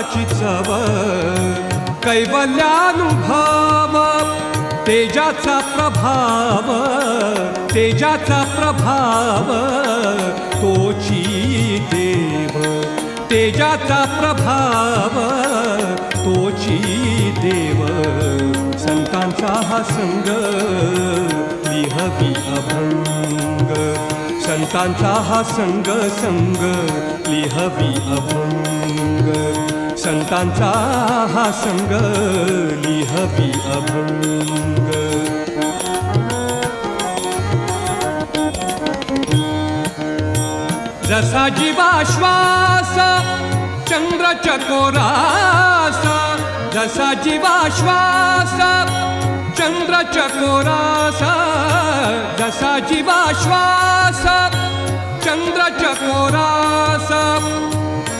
अमृताची चव कैवल्यानुभव तेजाचा प्रभाव तेजाचा प्रभाव तोची देव तेजाचा प्रभाव तोची देव संतांचा हा संग लिहवी अभंग संतांचा हा संग संग लिहवी अभंग संतांचा हा संग लिहवी अभंग जसा जीवाश्वास चंद्र चकोरास जसा जीवाश्वास चंद्र चकोरास जसा जीवाश्वास चंद्र चकोरास